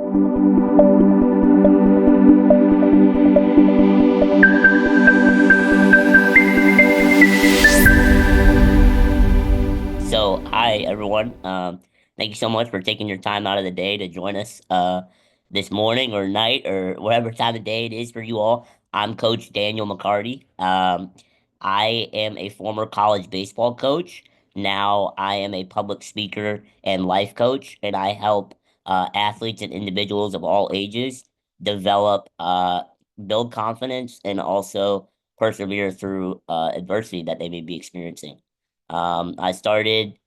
So, hi everyone. Thank you so much for taking your time out of the day to join us this morning or night or whatever time of day it is for you all. I'm Coach Daniel McCarty. I am a former college baseball coach. Now I am a public speaker and life coach, and I help athletes and individuals of all ages develop, build confidence, and also persevere through adversity that they may be experiencing. I started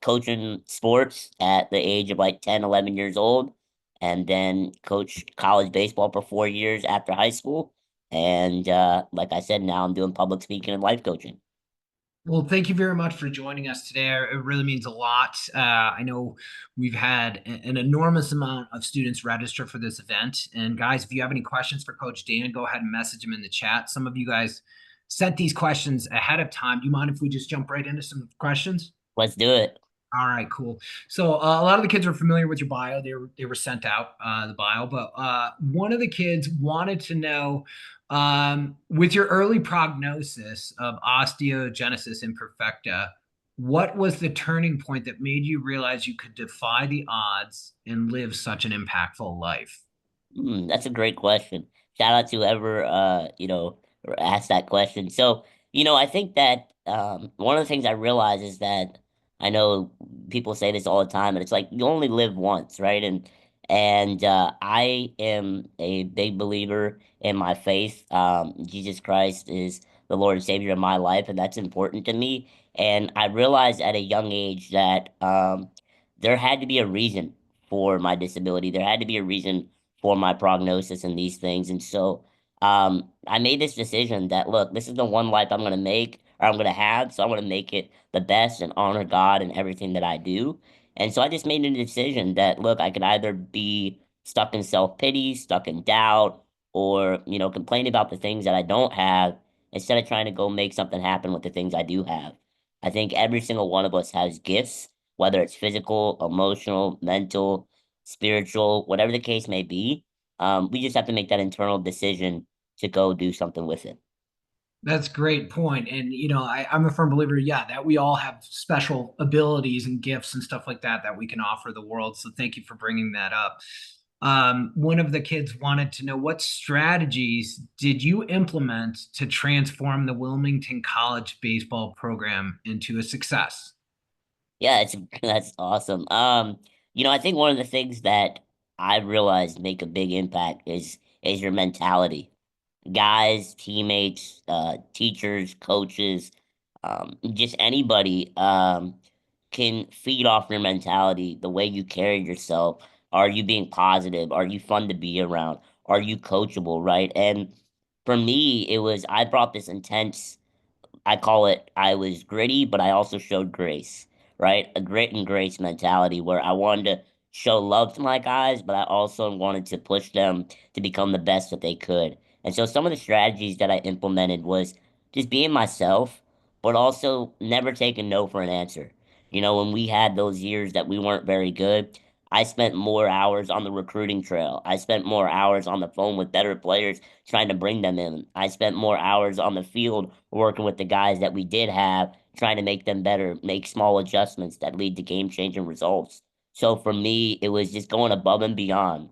coaching sports at the age of like 10, 11 years old, and then coached college baseball for 4 years after high school. And like I said, now I'm doing public speaking and life coaching. Well, thank you very much for joining us today. It really means a lot. I know we've had an enormous amount of students register for this event. And guys, if you have any questions for Coach Dan, go ahead and message him in the chat. Some of you guys sent these questions ahead of time. Do you mind if we just jump right into some questions? Let's do it. All right, cool. So a lot of the kids are familiar with your bio. They were sent out the bio, but one of the kids wanted to know, with your early prognosis of osteogenesis imperfecta, what was the turning point that made you realize you could defy the odds and live such an impactful life? That's a great question. Shout out to whoever asked that question. So, I think that one of the things I realize is that I know people say this all the time, and it's like you only live once, right? And I am a big believer in my faith. Jesus Christ is the Lord and Savior of my life, and that's important to me. And I realized at a young age that there had to be a reason for my disability. There had to be a reason for my prognosis and these things. And so I made this decision that, look, this is the one life I'm going to make or I'm going to have. So I want to make it the best and honor God in everything that I do. And so I just made a decision that, look, I could either be stuck in self pity, stuck in doubt, or, complain about the things that I don't have instead of trying to go make something happen with the things I do have. I think every single one of us has gifts, whether it's physical, emotional, mental, spiritual, whatever the case may be. We just have to make that internal decision to go do something with it. That's a great point. And, I'm a firm believer, yeah, that we all have special abilities and gifts and stuff like that that we can offer the world. So thank you for bringing that up. One of the kids wanted to know, what strategies did you implement to transform the Wilmington College baseball program into a success? Yeah, it's that's awesome. I think one of the things that I realized make a big impact is your mentality. Guys, teammates, teachers, coaches, just anybody can feed off your mentality, the way you carry yourself. Are you being positive? Are you fun to be around? Are you coachable, right? And for me, it was I brought this intense, I call it, I was gritty, but I also showed grace, right? A grit and grace mentality where I wanted to show love to my guys, but I also wanted to push them to become the best that they could. And so some of the strategies that I implemented was just being myself, but also never taking no for an answer. When we had those years that we weren't very good, I spent more hours on the recruiting trail. I spent more hours on the phone with better players trying to bring them in. I spent more hours on the field working with the guys that we did have, trying to make them better, make small adjustments that lead to game changing results. So for me, it was just going above and beyond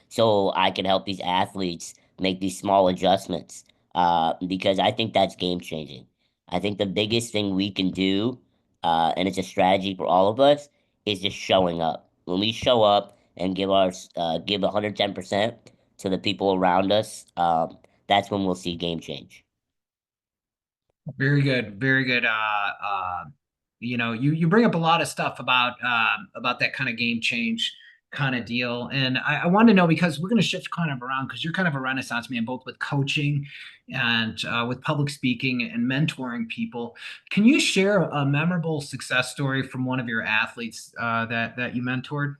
so I can help these athletes make these small adjustments because I think that's game changing. I think the biggest thing we can do, and it's a strategy for all of us, is just showing up. When we show up and give 110% to the people around us, that's when we'll see game change. Very good, very good. You bring up a lot of stuff about that kind of game change kind of deal, and I want to know, because we're going to shift kind of around, because you're kind of a renaissance man, both with coaching and with public speaking and mentoring people. Can you share a memorable success story from one of your athletes that you mentored?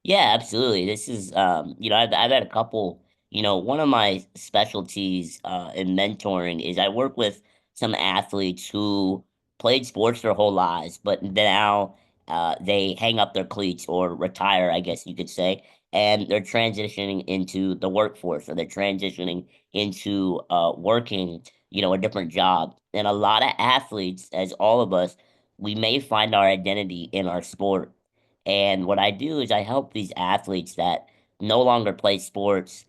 Yeah, absolutely. This is, I've had a couple, one of my specialties in mentoring is I work with some athletes who played sports their whole lives, but now they hang up their cleats or retire, I guess you could say, and they're transitioning into the workforce, or they're transitioning into working, a different job. And a lot of athletes, as all of us, we may find our identity in our sport. And what I do is I help these athletes that no longer play sports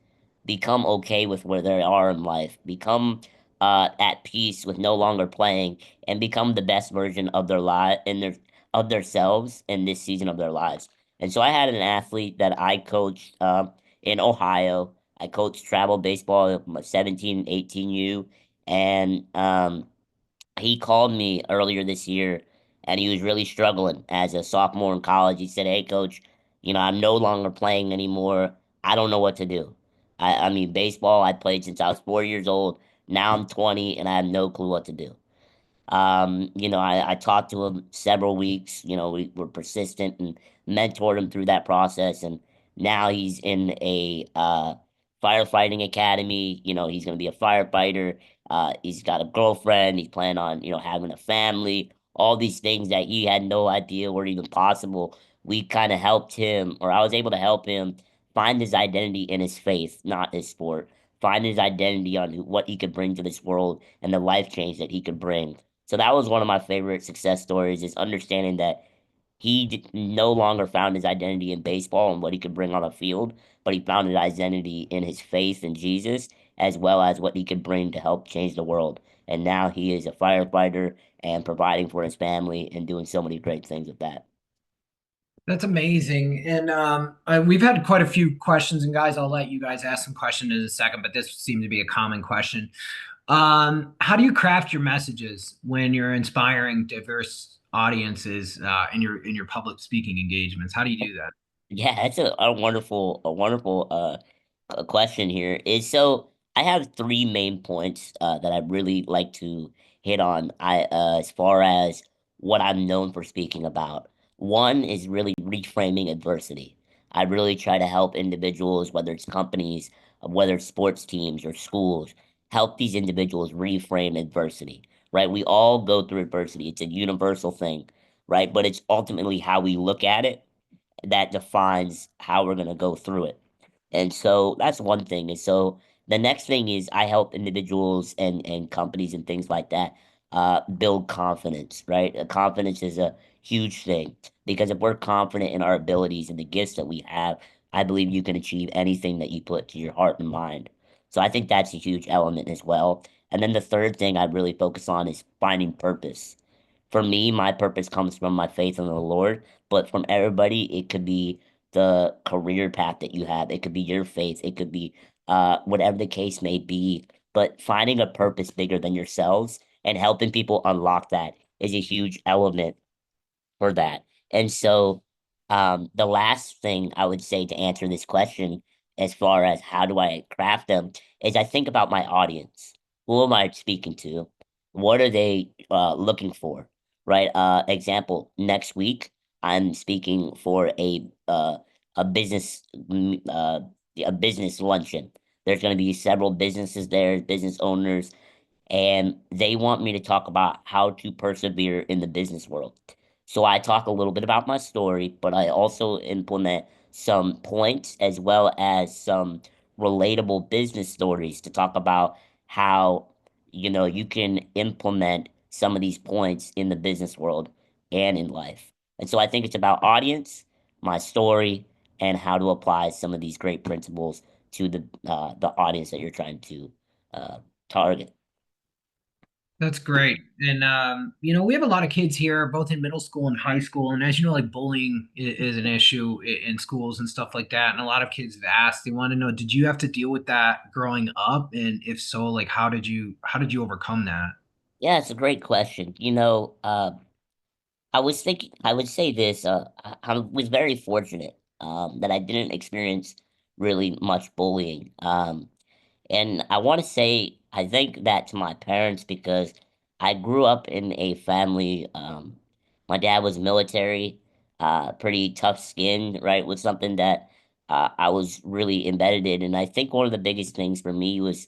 become okay with where they are in life, become at peace with no longer playing, and become the best version of their life in their of themselves in this season of their lives. And so I had an athlete that I coached in Ohio. I coached travel baseball, 17, 18U, and he called me earlier this year, and he was really struggling as a sophomore in college. He said, "Hey, coach, I'm no longer playing anymore. I don't know what to do. I mean, baseball, I played since I was 4 years old. Now I'm 20, and I have no clue what to do." I talked to him several weeks. We were persistent and mentored him through that process. And now he's in a firefighting academy. He's going to be a firefighter. He's got a girlfriend. He's planning on, having a family. All these things that he had no idea were even possible. We kind of helped him, or I was able to help him find his identity in his faith, not his sport. Find his identity on what he could bring to this world and the life change that he could bring. So that was one of my favorite success stories, is understanding that no longer found his identity in baseball and what he could bring on a field, but he found his identity in his faith in Jesus, as well as what he could bring to help change the world. And now he is a firefighter and providing for his family and doing so many great things with that. That's amazing. And we've had quite a few questions, and guys, I'll let you guys ask some questions in a second, but this seemed to be a common question. How do you craft your messages when you're inspiring diverse audiences in your public speaking engagements? How do you do that? Yeah, that's a wonderful question here. Is so I have three main points that I really like to hit on. As far as what I'm known for speaking about. One is really reframing adversity. I really try to help individuals, whether it's companies, whether it's sports teams or schools, help these individuals reframe adversity. Right? We all go through adversity. It's a universal thing, right? But it's ultimately how we look at it that defines how we're going to go through it. And so that's one thing. And so the next thing is I help individuals and companies and things like that build confidence, right? Confidence is a huge thing because if we're confident in our abilities and the gifts that we have, I believe you can achieve anything that you put to your heart and mind. So I think that's a huge element as well. And then the third thing I really focus on is finding purpose. For me, my purpose comes from my faith in the Lord, but from everybody, it could be the career path that you have. It could be your faith. It could be whatever the case may be. But finding a purpose bigger than yourselves and helping people unlock that is a huge element for that. And so, the last thing I would say to answer this question, as far as how do I craft them, is I think about my audience. Who am I speaking to? What are they looking for? Right. Example, next week, I'm speaking for a business, a business luncheon. There's going to be several businesses there, business owners, and they want me to talk about how to persevere in the business world. So I talk a little bit about my story, but I also implement some points as well as some relatable business stories to talk about how, you can implement some of these points in the business world and in life. And so I think it's about audience, my story, and how to apply some of these great principles to the audience that you're trying to target. That's great. And we have a lot of kids here, both in middle school and high school. And as you know, like bullying is an issue in schools and stuff like that. And a lot of kids have asked, they want to know, did you have to deal with that growing up? And if so, like how did you overcome that? Yeah, it's a great question. I was thinking, I would say this, I was very fortunate that I didn't experience really much bullying. And I want to say, I thank that to my parents because I grew up in a family. My dad was military, pretty tough skinned, right? Was something that I was really embedded in. And I think one of the biggest things for me was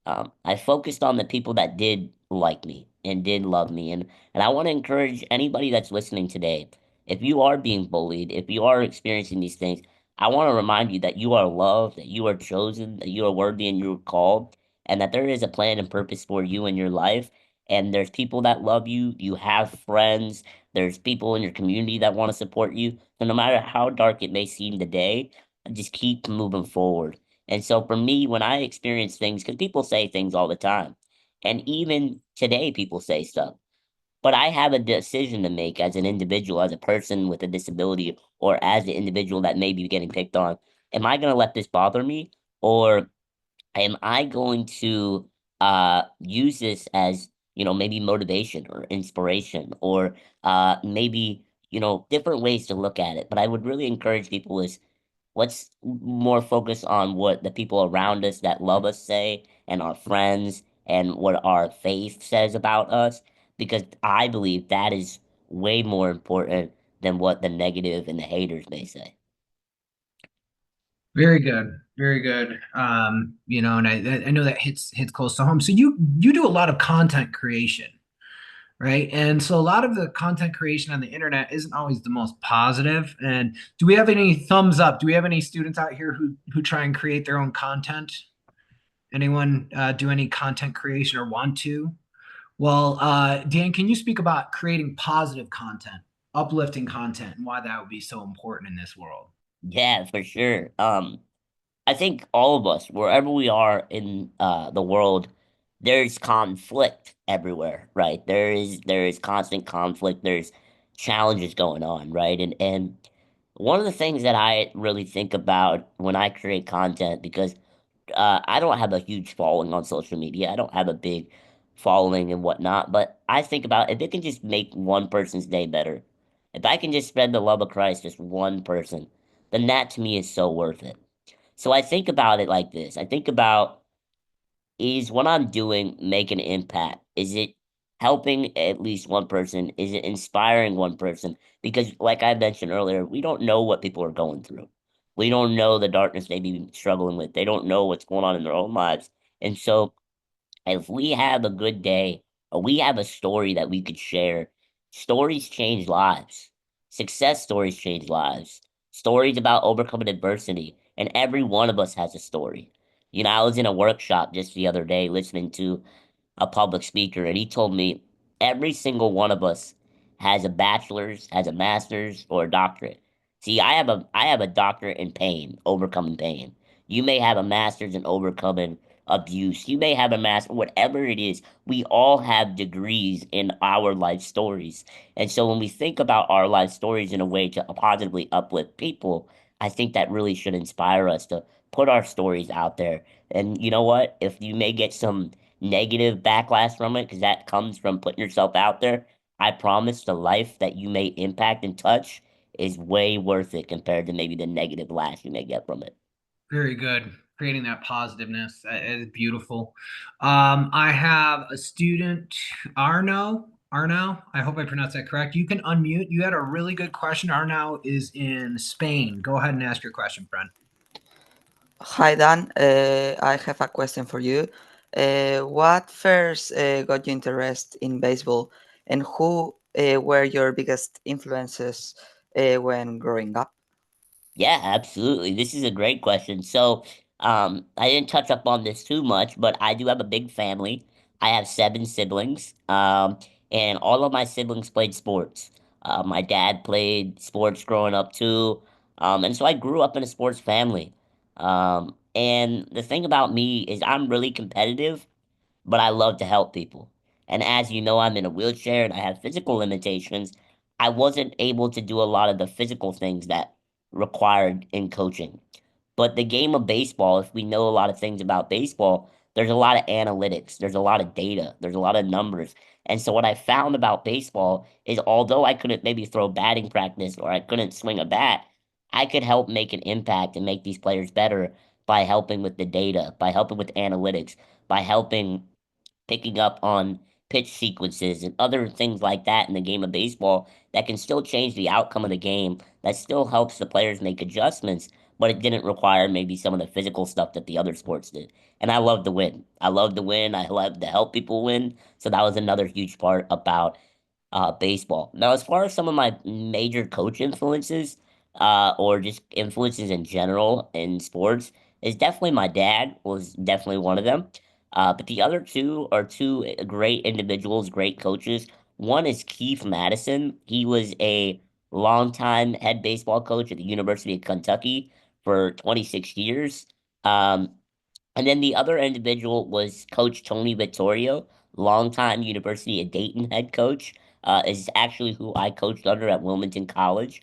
I focused on the people that did like me and did love me. And I want to encourage anybody that's listening today. if you are being bullied, if you are experiencing these things, I want to remind you that you are loved, that you are chosen, that you are worthy and you are called, and that there is a plan and purpose for you in your life. And there's people that love you. You have friends. There's people in your community that want to support you. So no matter how dark it may seem today, just keep moving forward. And so for me, when I experience things, because people say things all the time, and even today people say stuff, but I have a decision to make as an individual, as a person with a disability, or as the individual that may be getting picked on. Am I going to let this bother me, or am I going to use this as, maybe motivation or inspiration, or maybe, different ways to look at it? But I would really encourage people is, let's more focus on what the people around us that love us say, and our friends, and what our faith says about us, because I believe that is way more important than what the negative and the haters may say. Very good, very good. And I know that hits close to home. So you do a lot of content creation, right? And so a lot of the content creation on the internet isn't always the most positive. And do we have any thumbs up? Do we have any students out here who try and create their own content? Anyone do any content creation or want to? Well, Dan, can you speak about creating positive content, uplifting content, and why that would be so important in this world? Yeah, for sure. I think all of us, wherever we are in the world, there's conflict everywhere, right? There is constant conflict. There's challenges going on, right? And one of the things that I really think about when I create content, because I don't have a huge following on social media. I don't have a big following and whatnot, but I think about if it can just make one person's day better, if I can just spread the love of Christ, just one person, then that to me is so worth it. So I think about it like this. I think about, is what I'm doing making an impact? Is it helping at least one person? Is it inspiring one person? Because, like I mentioned earlier, we don't know what people are going through. We don't know the darkness they be struggling with. They don't know what's going on in their own lives. And so, if we have a good day, or we have a story that we could share, stories change lives. Success stories change lives. Stories about overcoming adversity. And every one of us has a story. I was in a workshop just the other day listening to a public speaker, and he told me every single one of us has a bachelor's, has a master's, or a doctorate. See, I have a doctorate in pain, overcoming pain. You may have a master's in overcoming abuse. You may have a master, whatever it is. We all have degrees in our life stories. And so when we think about our life stories in a way to positively uplift people, I think that really should inspire us to put our stories out there. And you know what? If you may get some negative backlash from it, because that comes from putting yourself out there, I promise the life that you may impact and touch is way worth it compared to maybe the negative lash you may get from it. Very good. Creating that positiveness is beautiful. I have a student, Arno. Arno, I hope I pronounced that correct. You can unmute. You had a really good question. Arno is in Spain. Go ahead and ask your question, friend. Hi Dan, I have a question for you. What first got you interested in baseball, and who were your biggest influences when growing up? Yeah, absolutely. This is a great question. So, I didn't touch up on this too much, but I do have a big family. I have seven siblings, and all of my siblings played sports. My dad played sports growing up too, and so I grew up in a sports family. And the thing about me is I'm really competitive, but I love to help people. And as you know, I'm in a wheelchair and I have physical limitations. I wasn't able to do a lot of the physical things that required in coaching. But the game of baseball, if we know a lot of things about baseball, there's a lot of analytics, there's a lot of data, there's a lot of numbers. And so what I found about baseball is although I couldn't maybe throw batting practice or I couldn't swing a bat, I could help make an impact and make these players better by helping with the data, by helping with analytics, by helping picking up on pitch sequences and other things like that in the game of baseball that can still change the outcome of the game, that still helps the players make adjustments, but it didn't require maybe some of the physical stuff that the other sports did. And I love to win. I love to win. I love to help people win. So that was another huge part about baseball. Now, as far as some of my major coach influences, or just influences in general in sports, is definitely my dad was definitely one of them. But the other two are two great individuals, great coaches. One is Keith Madison. He was a longtime head baseball coach at the University of Kentucky for 26 years. Um, and then the other individual was Coach Tony Vittorio, longtime University of Dayton head coach, is actually who I coached under at Wilmington College.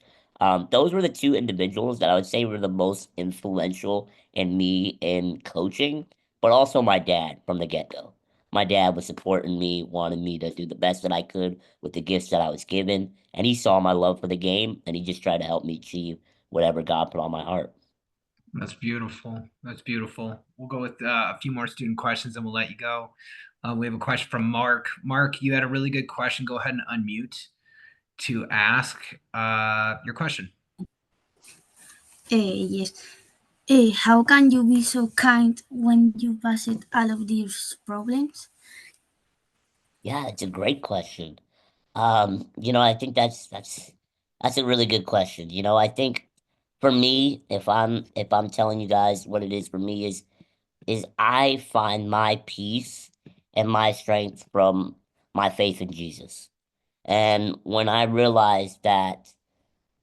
Those were the two individuals that I would say were the most influential in me in coaching, but also my dad from the get-go. My dad was supporting me, wanted me to do the best that I could with the gifts that I was given, and he saw my love for the game, and he just tried to help me achieve whatever God put on my heart. That's beautiful. That's beautiful. We'll go with a few more student questions and we'll let you go. We have a question from Mark. Mark, you had a really good question. Go ahead and unmute to ask your question. Yes. How can you be so kind when you pass it all of these problems? Yeah, it's a great question. I think that's a really good question. I think for me, if I'm telling you guys what it is for me is I find my peace and my strength from my faith in Jesus. And when I realize that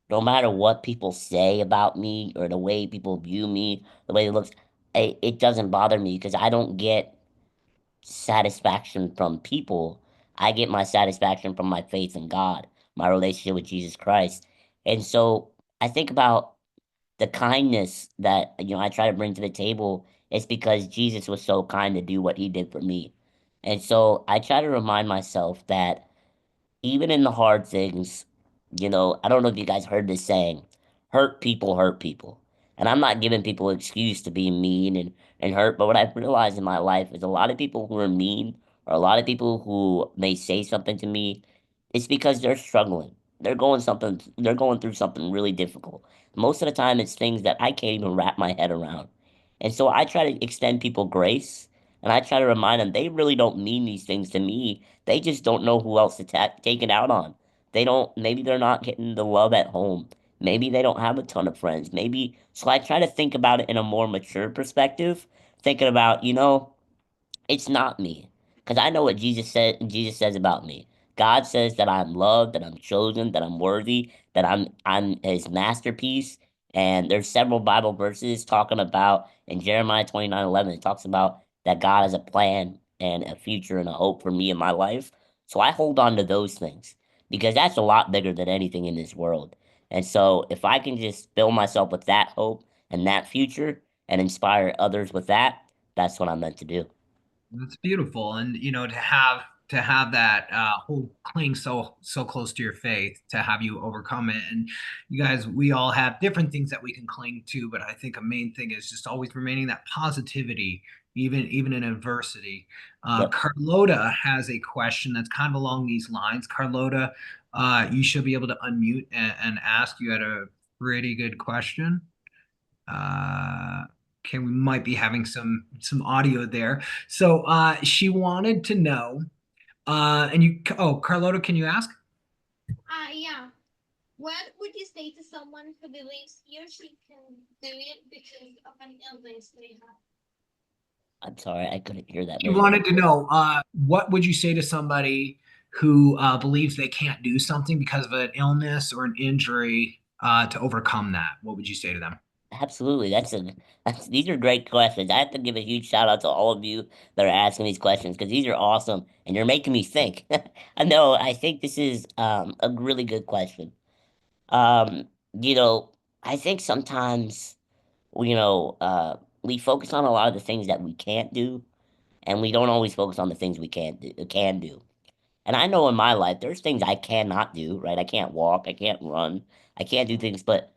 no matter what people say about me or the way people view me, the way it looks, it doesn't bother me because I don't get satisfaction from people. I get my satisfaction from my faith in God, my relationship with Jesus Christ. And so I think about the kindness that I try to bring to the table. It's because Jesus was so kind to do what he did for me. And so I try to remind myself that even in the hard things, I don't know if you guys heard this saying, hurt people hurt people. And I'm not giving people an excuse to be mean and hurt, but what I've realized in my life is a lot of people who are mean or a lot of people who may say something to me, it's because they're struggling. They're going through something really difficult. Most of the time it's things that I can't even wrap my head around. And so I try to extend people grace and I try to remind them they really don't mean these things to me. They just don't know who else to take it out on. Maybe they're not getting the love at home. Maybe they don't have a ton of friends. So I try to think about it in a more mature perspective, thinking about, it's not me. Because I know what Jesus says about me. God says that I'm loved, that I'm chosen, that I'm worthy, that I'm his masterpiece. And there's several Bible verses talking about in Jeremiah 29:11, it talks about that God has a plan and a future and a hope for me in my life. So I hold on to those things because that's a lot bigger than anything in this world. And so if I can just fill myself with that hope and that future and inspire others with that, that's what I'm meant to do. That's beautiful, and to have that whole cling so close to your faith, to have you overcome it, and you guys, we all have different things that we can cling to, but I think a main thing is just always remaining that positivity, even in adversity. Yep. Carlota has a question that's kind of along these lines. Carlota, you should be able to unmute and ask. You had a pretty good question. Okay, we might be having some audio there. So she wanted to know, Carlota, can you ask? Yeah. What would you say to someone who believes he or she can do it because of an illness they have? I'm sorry, I couldn't hear that She very well. wanted to know, what would you say to somebody who believes they can't do something because of an illness or an injury to overcome that? What would you say to them? Absolutely. These are great questions. I have to give a huge shout out to all of you that are asking these questions because these are awesome and you're making me think. I know, I think this is a really good question. Um, you know, I think sometimes we focus on a lot of the things that we can't do and we don't always focus on the things we can do. And I know in my life there's things I cannot do, right? I can't walk, I can't run, I can't do things, but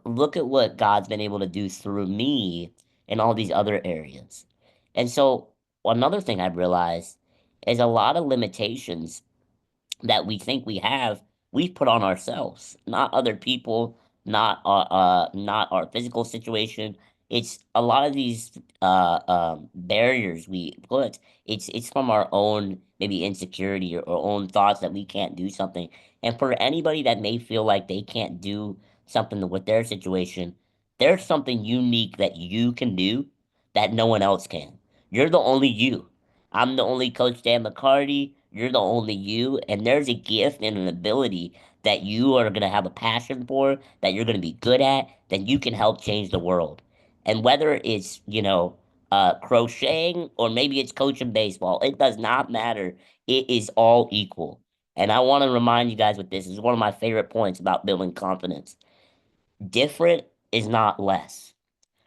look at what God's been able to do through me in all these other areas. And so another thing I've realized is a lot of limitations that we think we've put on ourselves, not other people, not our physical situation. It's a lot of these barriers we put. It's from our own maybe insecurity or own thoughts that we can't do something. And for anybody that may feel like they can't do something with their situation, there's something unique that you can do that no one else can. You're the only you. I'm the only Coach Dan McCarty. You're the only you. And there's a gift and an ability that you are going to have a passion for, that you're going to be good at, that you can help change the world. And whether it's, crocheting or maybe it's coaching baseball, it does not matter. It is all equal. And I want to remind you guys with this is one of my favorite points about building confidence. Different is not less,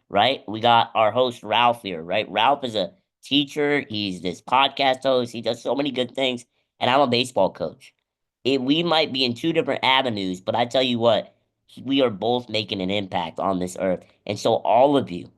right? We got our host Ralph here, right? Ralph is a teacher, he's this podcast host, he does so many good things, and I'm a baseball coach. We might be in two different avenues, but I tell you what, we are both making an impact on this earth. And so all of you,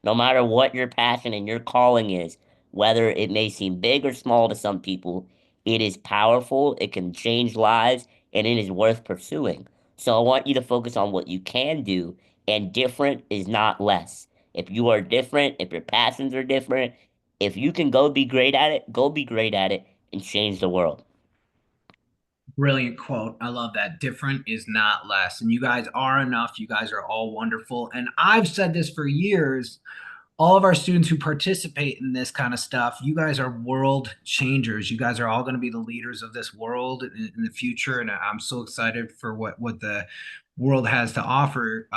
no matter what your passion and your calling is, whether it may seem big or small to some people, it is powerful, it can change lives, and it is worth pursuing. So I want you to focus on what you can do, and different is not less. If you are different, if your passions are different, if you can go be great at it, go be great at it and change the world. Brilliant quote. I love that. Different is not less. And you guys are enough. You guys are all wonderful. And I've said this for years. All of our students who participate in this kind of stuff, you guys are world changers. You guys are all going to be the leaders of this world in the future. And I'm so excited for what the world has to offer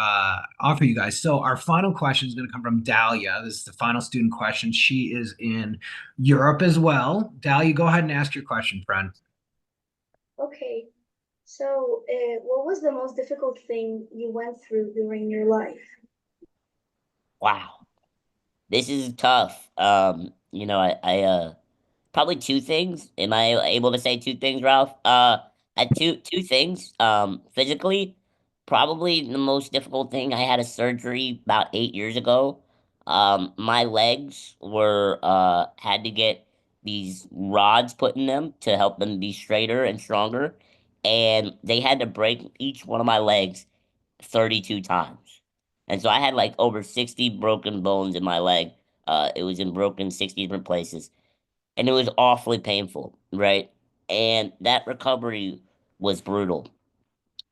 you guys. So our final question is going to come from Dahlia. This is the final student question. She is in Europe as well. Dahlia, go ahead and ask your question, friend. Okay, so what was the most difficult thing you went through during your life? Wow. This is tough. Probably two things. Am I able to say two things, Ralph? Two things. Physically, probably the most difficult thing. I had a surgery about 8 years ago. My legs were had to get these rods put in them to help them be straighter and stronger, and they had to break each one of my legs 32 times. And so I had like over 60 broken bones in my leg. It was in broken 60 different places. And it was awfully painful, right? And that recovery was brutal.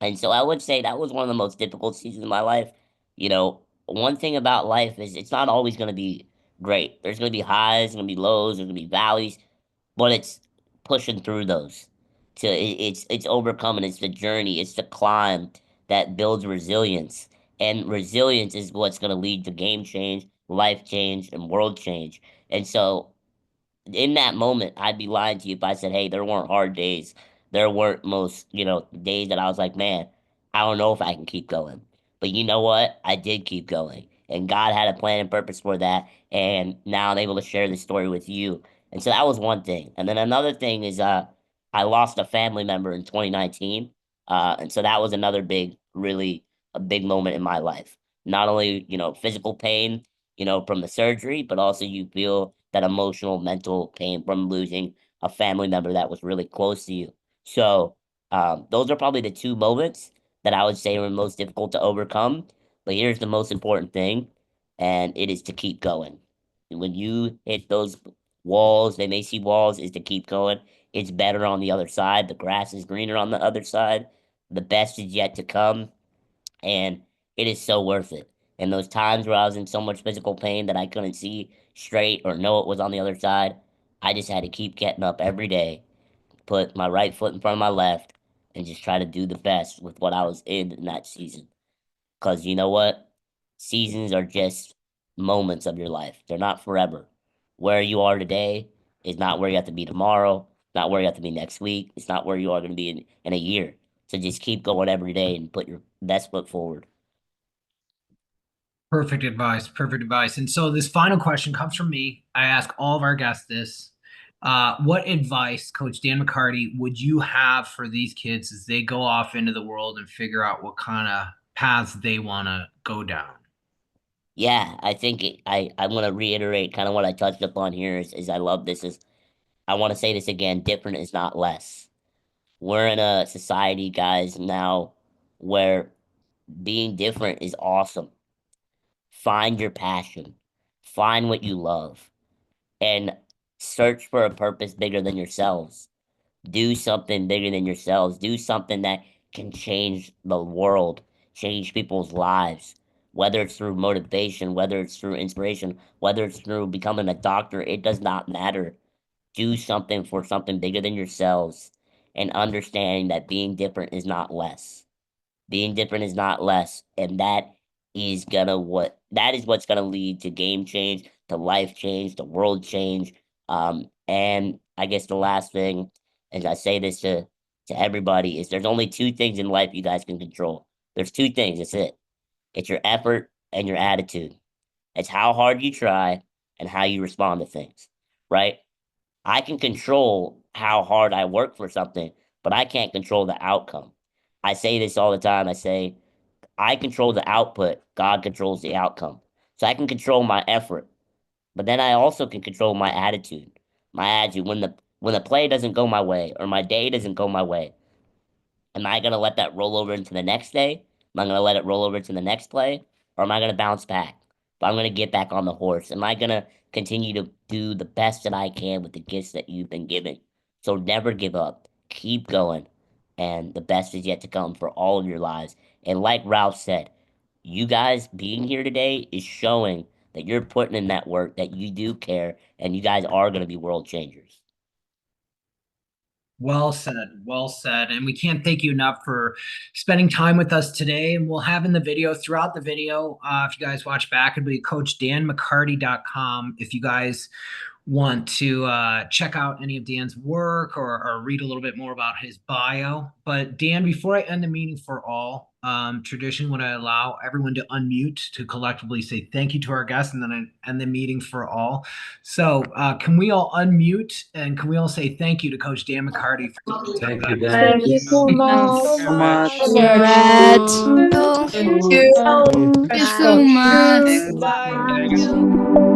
And so I would say that was one of the most difficult seasons of my life. One thing about life is it's not always going to be great. There's going to be highs, there's going to be lows, there's going to be valleys, but it's pushing through those. It's overcoming. It's the journey. It's the climb that builds resilience, and resilience is what's going to lead to game change, life change, and world change. And so in that moment, I'd be lying to you if I said, hey, there weren't hard days. There weren't most, days that I was like, man, I don't know if I can keep going. But you know what? I did keep going. And God had a plan and purpose for that. And now I'm able to share this story with you. And so that was one thing. And then another thing is I lost a family member in 2019. And so that was another really a big moment in my life. Not only, physical pain, from the surgery, but also you feel that emotional, mental pain from losing a family member that was really close to you. So those are probably the two moments that I would say were most difficult to overcome. But here's the most important thing, and it is to keep going. When you hit those walls, they may see walls, is to keep going. It's better on the other side. The grass is greener on the other side. The best is yet to come, and it is so worth it. And those times where I was in so much physical pain that I couldn't see straight or know it was on the other side, I just had to keep getting up every day, put my right foot in front of my left, and just try to do the best with what I was in that season. Because you know what? Seasons are just moments of your life, they're not forever. Where you are today is not where you have to be tomorrow, not where you have to be next week, it's not where you are going to be in a year. So just keep going every day and put your best foot forward. Perfect advice. Perfect advice. And so this final question comes from me. I ask all of our guests this. What advice, Coach Dan McCarty, would you have for these kids as they go off into the world and figure out what kind of paths they want to go down? Yeah, I think I want to reiterate kind of what I touched upon here is I love this is I want to say this again, different is not less. We're in a society, guys, now where being different is awesome. find your passion, find what you love, and search for a purpose bigger than yourselves. Do something bigger than yourselves. Do something that can change the world, change people's lives. Whether it's through motivation, whether it's through inspiration, whether it's through becoming a doctor, it does not matter. Do something for something bigger than yourselves and understanding that being different is not less. Being different is not less. And that is what's gonna lead to game change, to life change, to world change. And I guess the last thing, as I say this to everybody, is there's only two things in life you guys can control. There's two things, that's it. It's your effort and your attitude. It's how hard you try and how you respond to things, right? I can control how hard I work for something, but I can't control the outcome. I say this all the time. I say, I control the output, God controls the outcome. So I can control my effort, but then I also can control my attitude. My attitude when the play doesn't go my way or my day doesn't go my way, am I going to let that roll over into the next day? Am I going to let it roll over to the next play? Or am I going to bounce back? But I'm going to get back on the horse. Am I going to continue to do the best that I can with the gifts that you've been given? So never give up. Keep going. And the best is yet to come for all of your lives. And like Ralph said, you guys being here today is showing that you're putting in that work, that you do care, and you guys are going to be world changers. Well said. Well said. And we can't thank you enough for spending time with us today. And we'll have in the video, throughout the video, if you guys watch back, it'll be CoachDanMcCarty.com. If you guys want to check out any of Dan's work or read a little bit more about his bio. But Dan, before I end the meeting for all, tradition would I allow everyone to unmute to collectively say thank you to our guests, and then I end the meeting for all. So can we all unmute and can we all say thank you to Coach Dan McCarty for Thank you, Dan. Thank you so much. So much. Thank you. Thank you. Thank you so much. Bye. Thanks.